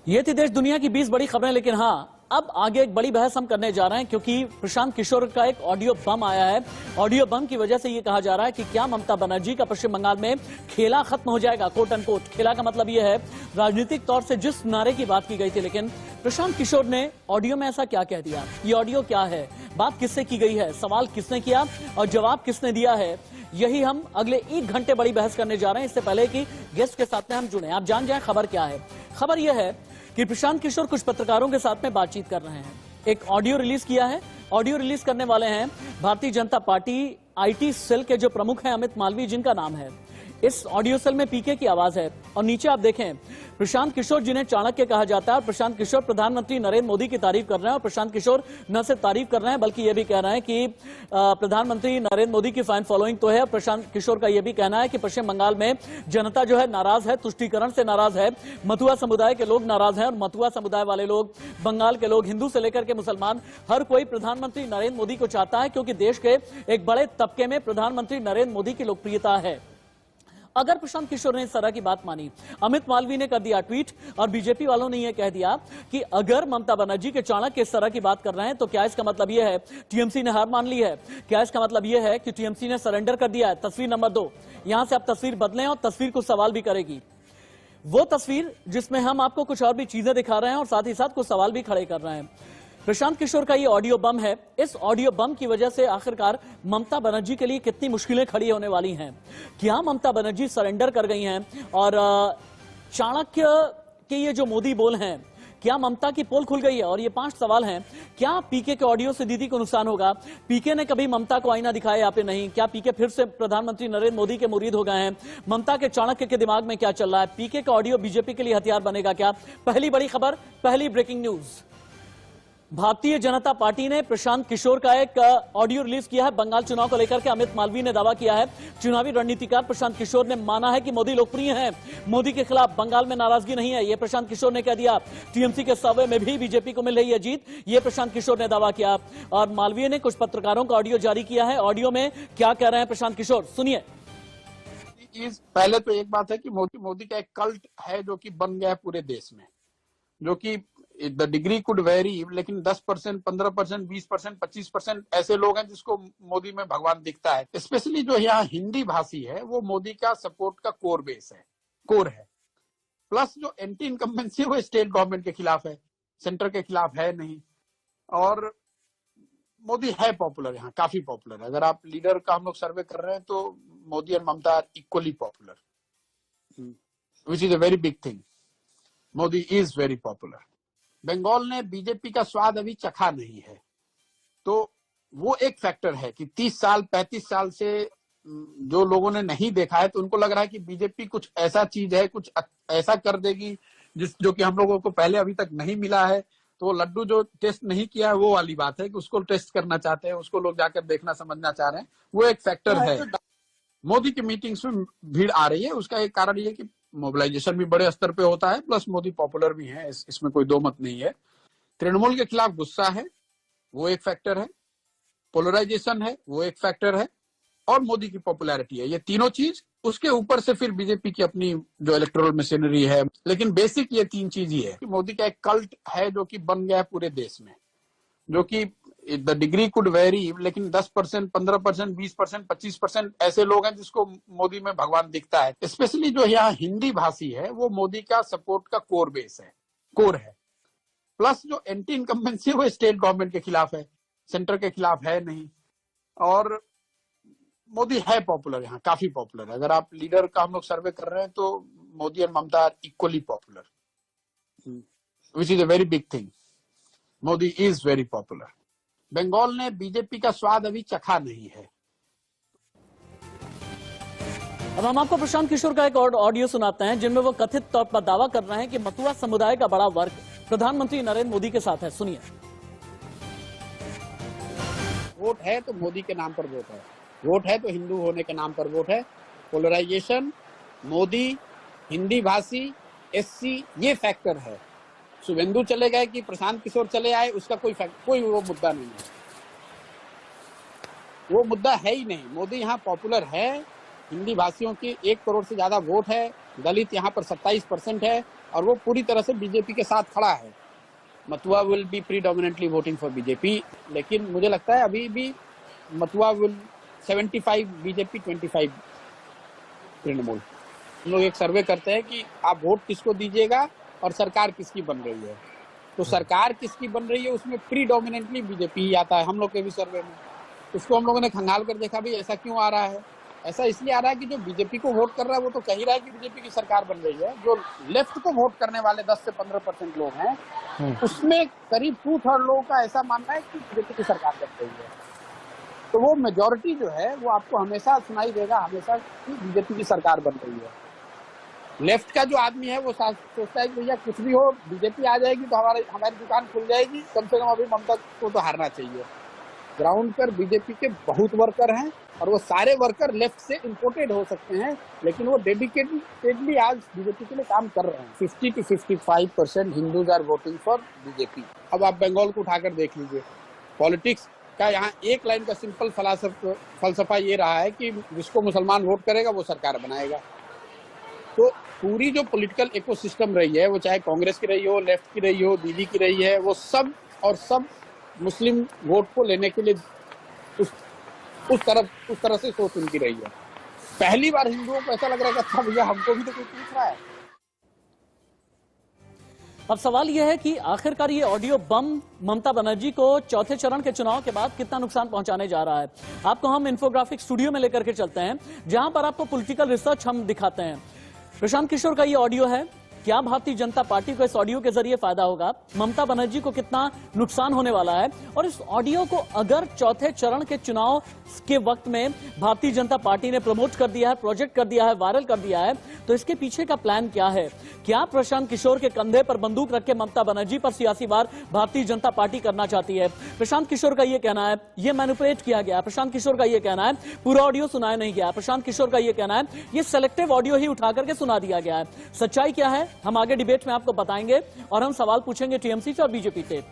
ये थी देश दुनिया की 20 बड़ी खबरें, लेकिन हाँ, अब आगे एक बड़ी बहस हम करने जा रहे हैं क्योंकि प्रशांत किशोर का एक ऑडियो बम आया है। ऑडियो बम की वजह से ये कहा जा रहा है कि क्या ममता बनर्जी का पश्चिम बंगाल में खेला खत्म हो जाएगा, कोट अनकोट। खेला का मतलब ये है राजनीतिक तौर से जिस नारे की बात की गई थी, लेकिन प्रशांत किशोर ने ऑडियो में ऐसा क्या कह दिया, ये ऑडियो क्या है, बात किससे की गई है, सवाल किसने किया और जवाब किसने दिया है, यही हम अगले 1 घंटे बड़ी बहस करने जा रहे हैं। इससे पहले कि गेस्ट के साथ में हम जुड़े, आप जान जाएं खबर क्या है। खबर यह है कि प्रशांत किशोर कुछ पत्रकारों के साथ में बातचीत कर रहे हैं, एक ऑडियो रिलीज किया है। ऑडियो रिलीज करने वाले हैं Bharatiya Janata party IT cell के जो प्रमुख हैं अमित मालवीय, जिनका नाम है। इस ऑडियो सेल में पीके की आवाज है और नीचे आप देखें प्रशांत किशोर जिन्हें चाणक्य कहा जाता है, और प्रशांत किशोर प्रधानमंत्री नरेंद्र मोदी की तारीफ कर रहे हैं। और प्रशांत किशोर न सिर्फ तारीफ कर रहे हैं बल्कि यह भी कह रहे हैं कि प्रधानमंत्री नरेंद्र मोदी की फैन फॉलोइंग तो है। प्रशांत किशोर का यह भी कहना है कि पश्चिम बंगाल में जनता जो है नाराज है, तुष्टीकरण से नाराज है, मथुआ समुदाय के लोग नाराज हैं। और मथुआ समुदाय वाले लोग, बंगाल के लोग, हिंदू से लेकर के मुसलमान, हर कोई प्रधानमंत्री नरेंद्र मोदी को चाहता है क्योंकि देश के एक बड़े तबके में प्रधानमंत्री नरेंद्र मोदी की लोकप्रियता है। अगर प्रशांत किशोर ने इस तरह की बात मानी, अमित मालवीय ने कर दिया ट्वीट और बीजेपी वालों ने यह कह दिया कि अगर ममता बनर्जी के चाणक्य इस तरह की बात कर रहे हैं तो क्या इसका मतलब यह है टीएमसी ने हार मान ली है, क्या इसका मतलब यह है कि टीएमसी ने सरेंडर कर दिया है। तस्वीर नंबर 2, यहां से आप तस्वीर बदलें और तस्वीर कुछ सवाल भी करेगी। वो तस्वीर जिसमें हम आपको कुछ और भी चीजें दिखा रहे हैं और साथ ही साथ कुछ सवाल भी खड़े कर रहे हैं। प्रशांत किशोर का ये ऑडियो बम है। इस ऑडियो बम की वजह से आखिरकार ममता बनर्जी के लिए कितनी मुश्किलें खड़ी होने वाली हैं। क्या ममता बनर्जी सरेंडर कर गई हैं और चाणक्य के ये जो मोदी बोल हैं, क्या ममता की पोल खुल गई है? और ये 5 सवाल हैं। क्या पीके के ऑडियो से दीदी को नुकसान होगा? पीके ने कभी ममता को आईना दिखाया यहाँ पे नहीं? क्या पीके फिर से प्रधानमंत्री नरेंद्र मोदी के मुरीद हो गए हैं? ममता के चाणक्य के दिमाग में क्या चल रहा है? पीके का ऑडियो बीजेपी के लिए हथियार बनेगा क्या? पहली बड़ी खबर, पहली breaking news. Bharatiya Janata party ने प्रशांत किशोर का एक ऑडियो रिलीज किया है बंगाल चुनाव को लेकर के। अमित मालवीय ने दावा किया है, चुनावी रणनीतिकार प्रशांत किशोर ने माना है कि मोदी लोकप्रिय हैं, मोदी के खिलाफ बंगाल में नाराजगी नहीं है, यह प्रशांत किशोर ने कह दिया। टीएमसी के सर्वे में भी बीजेपी को मिल रही है जीत, यह प्रशांत किशोर ने दावा किया। और मालवीय ने कुछ पत्रकारों का ऑडियो जारी किया है। ऑडियो में क्या कह रहे हैं प्रशांत किशोर, सुनिए। पहले तो एक बात है कि मोदी का एक कल्ट है जो कि बन गया है पूरे देश में, जो कि द डिग्री कुड वेरी, लेकिन 10%, 15%, 20%, 25% ऐसे लोग हैं जिसको मोदी में भगवान दिखता है। स्पेशली जो यहाँ हिंदी भाषी है वो मोदी का सपोर्ट का कोर है। प्लस जो एंटी इनकम्बेंसी है वो स्टेट गवर्नमेंट के खिलाफ है, सेंटर के खिलाफ है नहीं। और मोदी है पॉपुलर, यहाँ काफी पॉपुलर है। अगर आप लीडर का हम लोग सर्वे कर रहे हैं तो मोदी और Mamata are equally popular, which is a very big thing. Modi is very popular. Bengal ने बीजेपी का स्वाद अभी चखा नहीं है, तो वो एक फैक्टर है कि 30 साल 35 साल से जो लोगों ने नहीं देखा है, तो उनको लग रहा है कि बीजेपी कुछ ऐसा चीज है, कुछ ऐसा कर देगी जो कि हम लोगों को पहले अभी तक नहीं मिला है। तो वो लड्डू जो टेस्ट नहीं किया है वो वाली बात है कि उसको टेस्ट करना चाहते हैं, उसको लोग जाकर देखना समझना चाह रहे हैं, वो एक फैक्टर है। मोदी की मीटिंग्स में भीड़ आ रही है, उसका एक कारण ये कि मोबिलाइजेशन भी बड़े स्तर पे होता है, प्लस मोदी पॉपुलर भी है, इसमें कोई दो मत नहीं है। तृणमूल के खिलाफ गुस्सा है, वो एक फैक्टर है। पोलराइजेशन है, वो एक फैक्टर है। और मोदी की पॉपुलैरिटी है, ये तीनों चीज। उसके ऊपर से फिर बीजेपी की अपनी जो इलेक्टोरल मशीनरी है, लेकिन बेसिक ये 3 चीज ही है कि मोदी का एक कल्ट है जो कि बन गया है पूरे देश में, जो कि द डिग्री कुड वेरी, लेकिन 10%, 15%, 20%, 25% ऐसे लोग हैं जिसको मोदी में भगवान दिखता है। स्पेशली जो यहाँ हिंदी भाषी है वो मोदी का सपोर्ट का कोर है। प्लस जो एंटी इनकम्बेंसी है वो स्टेट गवर्नमेंट के खिलाफ है, सेंटर के खिलाफ है नहीं। और मोदी है पॉपुलर, यहाँ काफी पॉपुलर है। अगर आप लीडर का हम लोग सर्वे कर रहे हैं तो मोदी और Mamata are equally popular, which is a very big thing. Modi is very popular. Bengal ने बीजेपी का स्वाद अभी चखा नहीं है। अब हम आपको प्रशांत किशोर का एक और ऑडियो सुनाते हैं जिनमें वो कथित तौर पर दावा कर रहे हैं कि मथुआ समुदाय का बड़ा वर्ग प्रधानमंत्री नरेंद्र मोदी के साथ है। सुनिए। वोट है तो मोदी के नाम पर वोट है, वोट है तो हिंदू होने के नाम पर वोट है। पोलराइजेशन, मोदी, हिंदी भाषी, एससी, ये फैक्टर है। शुभेंदु चले गए कि प्रशांत किशोर चले आए, उसका कोई वो मुद्दा नहीं है, वो मुद्दा है ही नहीं। मोदी यहाँ पॉपुलर है, हिंदी भाषियों की 1 करोड़ से ज्यादा वोट है, दलित यहाँ पर 27% है, और वो पूरी तरह से बीजेपी के साथ खड़ा है। Matua will be predominantly voting for BJP, लेकिन मुझे लगता है अभी भी मथुआ विल 75 बीजेपी 25 तृणमूल। हम लोग एक सर्वे करते हैं कि आप वोट किसको दीजिएगा और सरकार किसकी बन रही है, तो सरकार किसकी बन रही है उसमें प्रीडोमिनेंटली बीजेपी ही आता है हम लोग के भी सर्वे में। उसको हम लोगों ने खंगाल कर देखा भी ऐसा क्यों आ रहा है। ऐसा इसलिए आ रहा है कि जो बीजेपी को वोट कर रहा है वो तो कह ही रहा है कि बीजेपी की सरकार बन रही है। जो लेफ्ट को वोट करने वाले 10 से 15% लोग हैं उसमें करीब 2/3 लोगों का ऐसा मानना है कि बीजेपी की सरकार बन रही है। तो वो मेजोरिटी जो है वो आपको हमेशा सुनाई देगा, हमेशा कि बीजेपी की सरकार बन रही है। लेफ्ट का जो आदमी है वो सोचता है कि भैया कुछ भी हो बीजेपी आ जाएगी तो हमारी दुकान खुल जाएगी, कम से कम अभी ममता को तो हारना चाहिए। ग्राउंड पर बीजेपी के बहुत वर्कर हैं और वो सारे वर्कर लेफ्ट से इंपोर्टेड हो सकते हैं, लेकिन वो डेडिकेटेडली आज बीजेपी के लिए काम कर रहे हैं। 50 to 55% Hindus are voting for BJP. अब आप बंगाल को उठाकर देख लीजिए, पॉलिटिक्स का यहाँ एक लाइन का सिंपल फलसफा ये रहा है कि जिसको मुसलमान वोट करेगा वो सरकार बनाएगा। तो पूरी जो पॉलिटिकल इकोसिस्टम रही है वो चाहे कांग्रेस की रही हो, लेफ्ट की रही हो, दीदी की रही है, वो सब मुस्लिम वोट को लेने के लिए उस तरह से सोच उनकी रही है। पहली बार हिंदुओं को ऐसा लग रहा है कि अच्छा भैया हमको भी तो कोई पूछ रहा है। अब सवाल यह है कि आखिरकार ये ऑडियो बम ममता बनर्जी को चौथे चरण के चुनाव के बाद कितना नुकसान पहुंचाने जा रहा है। आपको हम इंफोग्राफिक स्टूडियो में लेकर के चलते हैं जहां पर आपको पॉलिटिकल रिसर्च हम दिखाते हैं। प्रशांत किशोर का ये ऑडियो है। क्या भारतीय जनता पार्टी को इस ऑडियो के जरिए फायदा होगा, ममता बनर्जी को कितना नुकसान होने वाला है, और इस ऑडियो को अगर चौथे चरण के चुनाव के वक्त में भारतीय जनता पार्टी ने प्रमोट कर दिया है, प्रोजेक्ट कर दिया है, वायरल कर दिया है, तो इसके पीछे का प्लान क्या है। क्या प्रशांत किशोर के कंधे पर बंदूक रख के ममता बनर्जी पर सियासी वार भारतीय जनता पार्टी करना चाहती है। प्रशांत किशोर का यह कहना है यह मैनिपुलेट किया गया। प्रशांत किशोर का यह कहना है पूरा ऑडियो सुनाया नहीं गया। प्रशांत किशोर का यह कहना है यह सेलेक्टिव ऑडियो ही उठा करके सुना दिया गया है। सच्चाई क्या है हम आगे डिबेट में आपको बताएंगे और हम सवाल पूछेंगे टीएमसी से और बीजेपी से।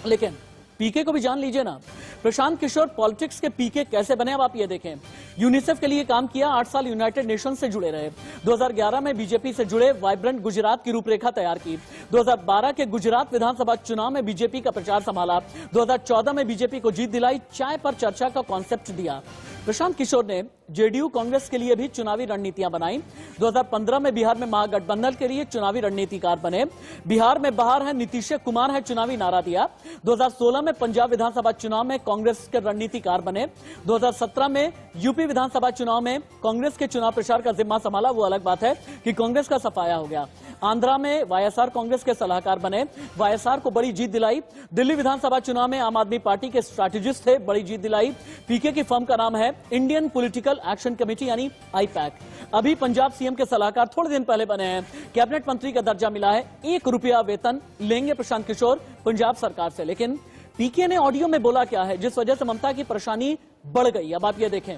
लेकिन पीके को भी जान लीजिए ना, प्रशांत किशोर पॉलिटिक्स के पीके कैसे बने। अब आप ये देखें, यूनिसेफ के लिए काम किया, 8 साल यूनाइटेड नेशन से जुड़े रहे, 2011 में बीजेपी से जुड़े, वाइब्रेंट गुजरात की रूपरेखा तैयार की, 2012 के गुजरात विधानसभा चुनाव में बीजेपी का प्रचार संभाला, 2014 में बीजेपी को जीत दिलाई, चाय पर चर्चा का कॉन्सेप्ट दिया। प्रशांत किशोर ने जेडीयू कांग्रेस के लिए भी चुनावी रणनीतियां बनाई। 2015 में बिहार में महागठबंधन के लिए चुनावी रणनीतिकार बने। बिहार में बाहर है नीतीश कुमार है चुनावी नारा दिया। 2016 में पंजाब विधानसभा चुनाव में कांग्रेस के रणनीतिकार बने। 2017 में यूपी विधानसभा चुनाव में कांग्रेस के चुनाव प्रचार का जिम्मा संभाला। वो अलग बात है कि कांग्रेस का सफाया हो गया। आंध्रा में वाईएसआर कांग्रेस के सलाहकार बने, वाईएसआर को बड़ी जीत दिलाई। दिल्ली विधानसभा चुनाव में आम आदमी पार्टी के स्ट्रैटेजिस्ट थे, बड़ी जीत दिलाई। पीके की फर्म का नाम है इंडियन पॉलिटिकल एक्शन कमेटी यानी आईपैक। अभी पंजाब सीएम के सलाहकार थोड़े दिन पहले बने हैं। कैबिनेट मंत्री का दर्जा मिला है। 1 रुपया वेतन लेंगे प्रशांत किशोर पंजाब सरकार से। लेकिन पीके ने ऑडियो में बोला क्या है जिस वजह से ममता की परेशानी बढ़ गई। अब आप ये देखें,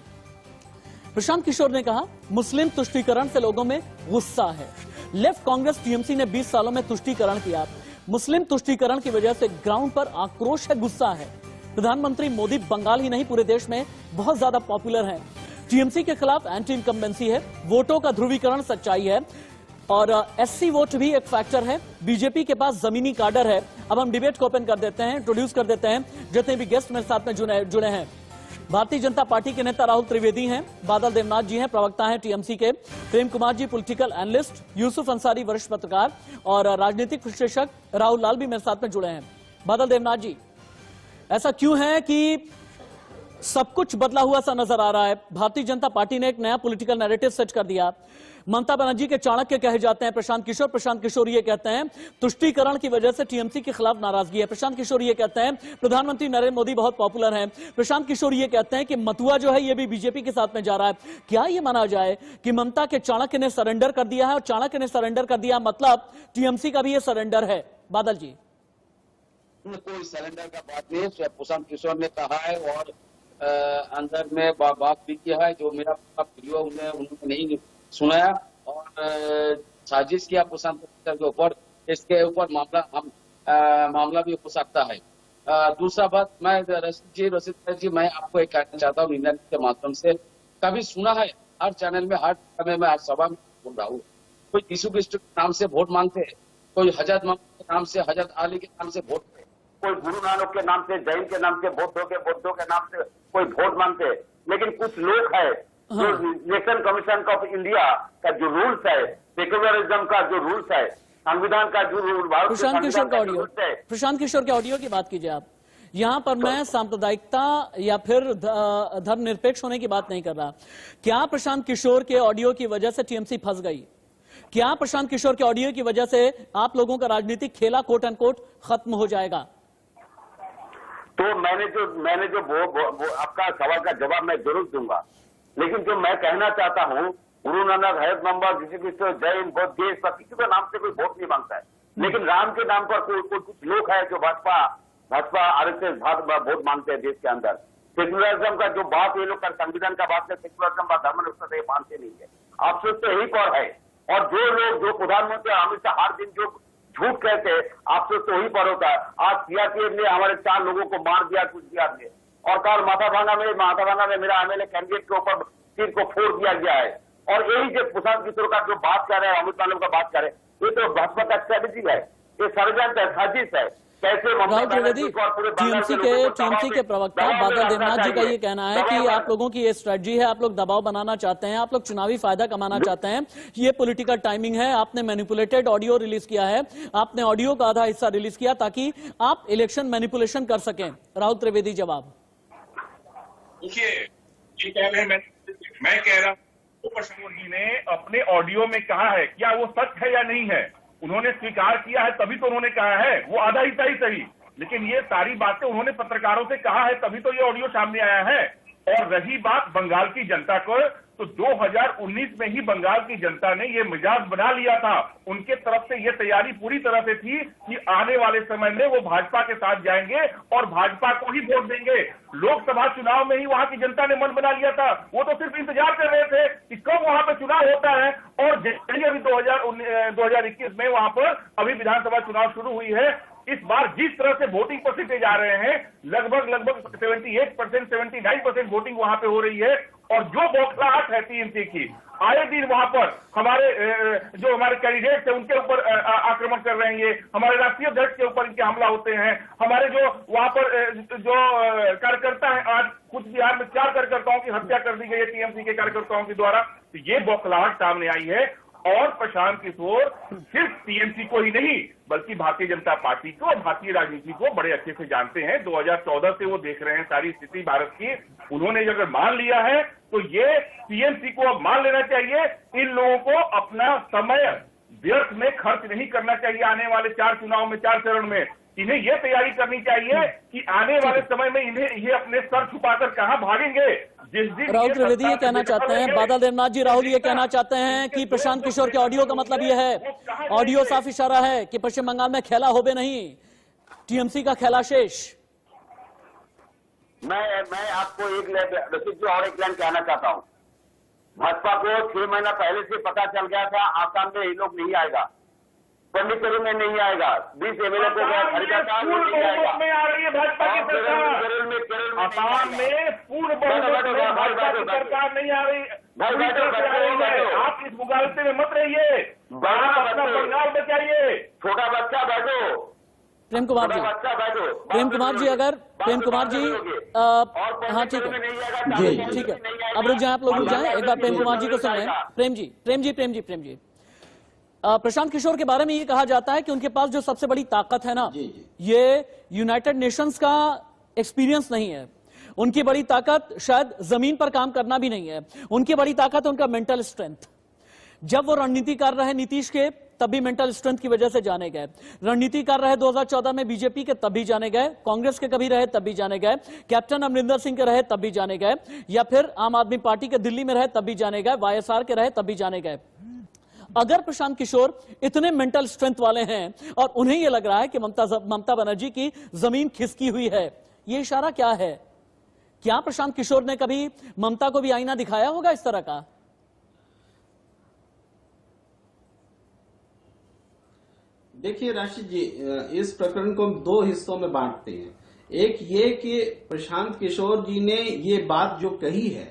प्रशांत किशोर ने कहा मुस्लिम तुष्टीकरण से लोगों में गुस्सा है। लेफ्ट कांग्रेस टीएमसी ने 20 सालों में तुष्टीकरण किया। मुस्लिम तुष्टीकरण की वजह से ग्राउंड पर आक्रोश है, गुस्सा है। प्रधानमंत्री मोदी बंगाल ही नहीं पूरे देश में बहुत ज्यादा पॉपुलर हैं। टीएमसी के खिलाफ एंटी इनकम्बेंसी है, वोटों का ध्रुवीकरण सच्चाई है और एससी वोट भी एक फैक्टर है। बीजेपी के पास जमीनी काडर है। अब हम डिबेट को ओपन कर देते हैं, इंट्रोड्यूस कर देते हैं जितने भी गेस्ट मेरे साथ में जुड़े हैं। भारतीय जनता पार्टी के नेता राहुल त्रिवेदी हैं, बादल देवनाथ जी हैं, प्रवक्ता हैं टीएमसी के, प्रेम कुमार जी पॉलिटिकल एनालिस्ट, यूसुफ अंसारी वरिष्ठ पत्रकार और राजनीतिक विश्लेषक राहुल लाल भी मेरे साथ में जुड़े हैं। बादल देवनाथ जी, ऐसा क्यों है कि सब कुछ बदला हुआ सा नजर आ रहा है। भारतीय जनता पार्टी ने एक नया पॉलिटिकल नैरेटिव सेट कर दिया। ममता बनर्जी के चाणक्य कहे जाते हैं प्रशांत किशोर ये कहते हैं तुष्टीकरण की वजह से टीएमसी के खिलाफ नाराजगी है। प्रशांत किशोर ये कहते हैं प्रधानमंत्री नरेंद्र मोदी बहुत पॉपुलर हैं। प्रशांत किशोर ये कहते हैं कि मथुआ जो है ये भी बीजेपी के साथ में जा रहा है। क्या ये माना जाए कि ममता के चाणक्य ने सरेंडर कर दिया है और चाणक्य ने सरेंडर कर दिया मतलब टीएमसी का भी ये सरेंडर है? बादल जी, कोई सरेंडर का बात नहीं है। प्रशांत किशोर ने कहा है और अंदर में बात भी किया है। जो मेरा वीडियो उन्होंने नहीं सुनाया और साजिश किया प्रशांत किशोर के ऊपर, इसके ऊपर मामला भी हो सकता है। दूसरा बात, मैं रशीद जी मैं आपको एक कहना चाहता हूँ इंडियन के माध्यम से, कभी सुना है हर चैनल में हर समय में हर सभा में बोल रहा हूँ कोई यीशु क्रिस्ट के नाम से वोट मांगते हैं? कोई हजरत मोहम्मद के नाम से, हजरत अली के नाम से वोट दे, कोई गुरु नानक के नाम से, जैन के नाम से वोट दो के, बुद्धों के नाम से कोई वोट मांगते। लेकिन कुछ लोग है जो इलेक्शन कमीशन ऑफ इंडिया का जो रूल्स है, सेक्युलरिज्म का जो रूल्स है, संविधान का जो रूल, प्रशांत किशोर का ऑडियो, प्रशांत किशोर के ऑडियो की बात कीजिए आप। यहां पर मैं सांप्रदायिकता या फिर धर्मनिरपेक्ष होने की बात नहीं कर रहा। क्या प्रशांत किशोर के ऑडियो की वजह से टीएमसी फंस गई? क्या प्रशांत किशोर के ऑडियो की वजह से आप लोगों का राजनीतिक खेला कोट एंड कोट खत्म हो जाएगा? तो मैंने जो आपका सवाल का जवाब मैं जरूर दूंगा, लेकिन जो मैं कहना चाहता हूं, गुरु नानक, हजरत मोहम्मद, जीसस क्रिस्ट, जैन, बौद्ध, देश पर किसी के नाम से कोई वोट नहीं मांगता है। लेकिन राम के नाम पर कुछ लोग हैं जो भाजपा आरएसएस वोट मांगते हैं देश के अंदर। सेक्युलरिज्म का जो बात ये लोग कर, संविधान का बात है, सेक्युलरिज्म का धर्मनिरपेक्षता ये मानते नहीं है। अफसोस तो यही पर है। और जो लोग, जो प्रधानमंत्री अमित शाह हर दिन जो झूठ कहते हैं, अफसोस तो वही पर होता है। आज सीआरपीएफ ने हमारे 4 लोगों को मार दिया, कुछ दिया ने, और कल माथाभांगा में मेरा एमएलए कैंडिडेट के ऊपर सिर को फोड़ दिया गया है। और यही जो प्रशांत किशोर का जो बात कर रहे हैं, अमित शाह का बात कर रहे हैं, ये तो भाजपा का स्ट्रेटेजी है, ये षड्यंत्र है, साजिश है। राहुल त्रिवेदी, टीएमसी के प्रवक्ता बादल देवनाथ जी का ये कहना है कि आप लोगों की ये स्ट्रेटजी है, आप लोग दबाव बनाना चाहते हैं, आप लोग चुनावी फायदा कमाना चाहते हैं, ये पॉलिटिकल टाइमिंग है। आपने मैनिपुलेटेड ऑडियो रिलीज किया है, आपने ऑडियो का आधा हिस्सा रिलीज किया ताकि आप इलेक्शन मैनिपुलेशन कर सकें। राहुल त्रिवेदी जवाब। देखिए, ये कह रहे हैं, मैं कह रहा हूं, प्रशांत जी ने अपने ऑडियो में कहा है, क्या वो सच है या नहीं है? उन्होंने स्वीकार किया है तभी तो उन्होंने कहा है, वो आधा हिस्सा ही सही, लेकिन ये सारी बातें उन्होंने पत्रकारों से कहा है तभी तो ये ऑडियो सामने आया है। और रही बात बंगाल की जनता को, तो 2019 में ही बंगाल की जनता ने ये मिजाज बना लिया था। उनके तरफ से ये तैयारी पूरी तरह से थी कि आने वाले समय में वो भाजपा के साथ जाएंगे और भाजपा को ही वोट देंगे। लोकसभा चुनाव में ही वहां की जनता ने मन बना लिया था। वो तो सिर्फ इंतजार कर रहे थे कि कब वहां पे चुनाव होता है। और जैसे अभी 2021 में वहां पर अभी विधानसभा चुनाव शुरू हुई है, इस बार जिस तरह से वोटिंग परसेंटेज आ रहे हैं, लगभग 78%, 79% वोटिंग वहां पे हो रही है। और जो बौखलाहट है टीएमसी की, आए दिन वहां पर जो हमारे कैंडिडेट्स हैं उनके ऊपर आक्रमण कर रहे हैं, ये हमारे राष्ट्रीय अध्यक्ष के ऊपर इनके हमला होते हैं, हमारे जो वहां पर जो कार्यकर्ता है, आज कुछ बिहार में 4 कार्यकर्ताओं की हत्या कर दी गई है टीएमसी के कार्यकर्ताओं के द्वारा। तो ये बौखलाहट सामने आई है। और प्रशांत किशोर सिर्फ टीएमसी को ही नहीं बल्कि भारतीय जनता पार्टी को और भारतीय राजनीति को बड़े अच्छे से जानते हैं। 2014 से वो देख रहे हैं सारी स्थिति भारत की। उन्होंने अगर मान लिया है तो ये टीएमसी को अब मान लेना चाहिए। इन लोगों को अपना समय व्यर्थ में खर्च नहीं करना चाहिए। आने वाले 4 चुनाव में, 4 चरण में इन्हें यह तैयारी करनी चाहिए कि आने वाले समय में इन्हें ये अपने सर छुपाकर कहां भागेंगे। राहुल त्रिवेदी ये कहना चाहते हैं, बादल देवनाथ जी, राहुल ये कहना चाहते हैं कि प्रशांत किशोर के ऑडियो का मतलब ये है, ऑडियो साफ इशारा है कि पश्चिम बंगाल में खेला होबे नहीं, टीएमसी का खेला शेष। मैं आपको एक और एक लाइन कहना चाहता हूँ। भाजपा को 6 महीना पहले से पता चल गया था आसाम में ये लोग नहीं आएगा, पंडिचेरी में नहीं आएगा, 20 एमएलए को आसाम में पूर्ण भाजपा की सरकार नहीं आ रही। आप इस मुगालते में मत रहिए, अपना बंगाल बचाइए। छोटा बच्चा बैठो, प्रेम कुमार जी, प्रेम कुमार जी, अगर प्रेम कुमार जी, हाँ ठीक है जी, ठीक है, अब रुक जाए, आप लोग रुक जाए, एक बार प्रेम कुमार जी को सुन लें। प्रेम जी, प्रशांत किशोर के बारे में ये कहा जाता है कि उनके पास जो सबसे बड़ी ताकत है ना, ये यूनाइटेड नेशंस का एक्सपीरियंस नहीं है। उनकी बड़ी ताकत शायद जमीन पर काम करना भी नहीं है। उनकी बड़ी ताकत है उनका मेंटल स्ट्रेंथ। जब वो रणनीति कर रहे नीतीश के, तब भी मेंटल स्ट्रेंथ की वजह से जाने गए। रणनीति कर रहे 2014 में बीजेपी के, तब भी जाने गए। कांग्रेस के कभी रहे तब भी जाने गए। कैप्टन अमरिंदर सिंह के रहे तब भी जाने गए, या फिर आम आदमी पार्टी के दिल्ली में रहे तब भी जाने गए, वाईएसआर के रहे तब भी जाने गए। अगर प्रशांत किशोर इतने मेंटल स्ट्रेंथ वाले हैं और उन्हें यह लग रहा है कि ममता बनर्जी की जमीन खिसकी हुई है, यह इशारा क्या है? क्या प्रशांत किशोर ने कभी ममता को भी आईना दिखाया होगा इस तरह का? देखिए राशिद जी, इस प्रकरण को हम 2 हिस्सों में बांटते हैं। एक ये कि प्रशांत किशोर जी ने ये बात जो कही है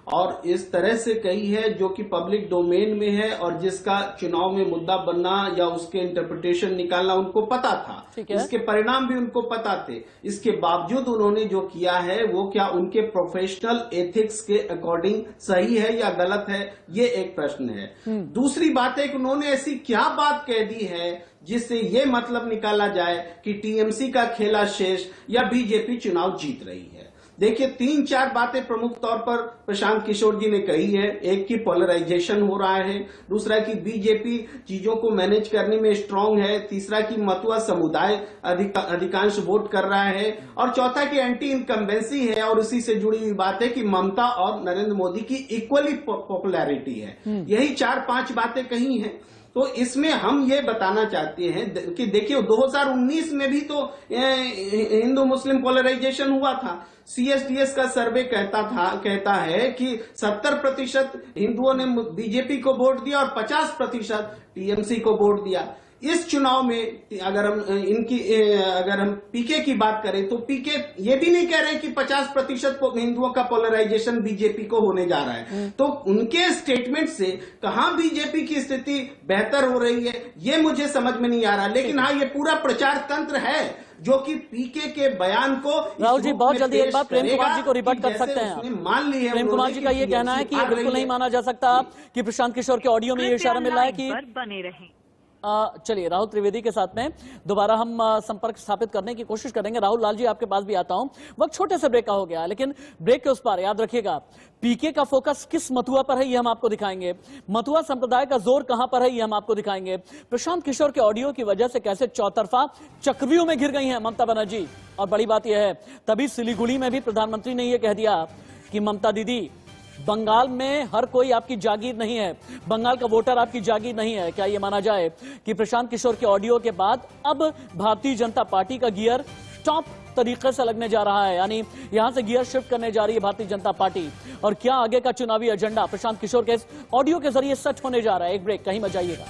और इस तरह से कही है जो कि पब्लिक डोमेन में है और जिसका चुनाव में मुद्दा बनना या उसके इंटरप्रिटेशन निकालना उनको पता था, इसके परिणाम भी उनको पता थे। इसके बावजूद उन्होंने जो किया है वो क्या उनके प्रोफेशनल एथिक्स के अकॉर्डिंग सही है या गलत है, ये एक प्रश्न है। दूसरी बात है कि उन्होंने ऐसी क्या बात कह दी है जिससे ये मतलब निकाला जाए कि टीएमसी का खेला शेष या बीजेपी चुनाव जीत रही है। देखिए 3-4 बातें प्रमुख तौर पर प्रशांत किशोर जी ने कही है। एक की पोलराइजेशन हो रहा है, दूसरा की बीजेपी चीजों को मैनेज करने में स्ट्रांग है, तीसरा की मतुआ समुदाय अधिकांश वोट कर रहा है, और चौथा की एंटी इनकम्बेंसी है। और उसी से जुड़ी हुई बात है कि ममता और नरेंद्र मोदी की इक्वली पॉपुलैरिटी है। यही 4-5 बातें कही हैं। तो इसमें हम ये बताना चाहते हैं कि देखिए 2019 में भी तो हिंदू मुस्लिम पोलराइजेशन हुआ था। CSDS का सर्वे कहता है कि 70% हिंदुओं ने बीजेपी को वोट दिया और 50% टीएमसी को वोट दिया। इस चुनाव में अगर हम पीके की बात करें तो पीके ये भी नहीं कह रहे कि 50% हिंदुओं का पोलराइजेशन बीजेपी को होने जा रहा है। तो उनके स्टेटमेंट से कहां बीजेपी की स्थिति बेहतर हो रही है ये मुझे समझ में नहीं आ रहा। लेकिन हाँ, ये पूरा प्रचार तंत्र है जो कि पीके के बयान को राहुल जी बहुत जल्दी एक बार प्रेम कुमार जी को रिबट कर सकते हैं। मान ली है प्रेम कुमार जी का ये कहना है कि ये बिल्कुल नहीं माना जा सकता कि प्रशांत किशोर के ऑडियो में ये इशारा मिल रहा है कि बने रहें। चलिए राहुल त्रिवेदी के साथ में दोबारा हम संपर्क स्थापित करने की कोशिश करेंगे। राहुल लाल जी आपके पास भी आता हूं। वक्त छोटे से ब्रेक का हो गया, लेकिन ब्रेक के उस पार याद रखिएगा पीके का फोकस किस मथुआ पर है ये हम आपको दिखाएंगे, मथुआ संप्रदाय का जोर कहां पर है ये हम आपको दिखाएंगे, प्रशांत किशोर के ऑडियो की वजह से कैसे चौतरफा चक्रव्यूह में घिर गई हैं ममता बनर्जी। और बड़ी बात यह है तभी सिलीगुड़ी में भी प्रधानमंत्री ने यह कह दिया कि ममता दीदी बंगाल में हर कोई आपकी जागीर नहीं है, बंगाल का वोटर आपकी जागीर नहीं है। क्या यह माना जाए कि प्रशांत किशोर के ऑडियो के बाद अब भारतीय जनता पार्टी का गियर टॉप तरीके से लगने जा रहा है, यानी यहां से गियर शिफ्ट करने जा रही है भारतीय जनता पार्टी। और क्या आगे का चुनावी एजेंडा प्रशांत किशोर के इस ऑडियो के जरिए सच होने जा रहा है। एक ब्रेक, कहीं मत जाइएगा।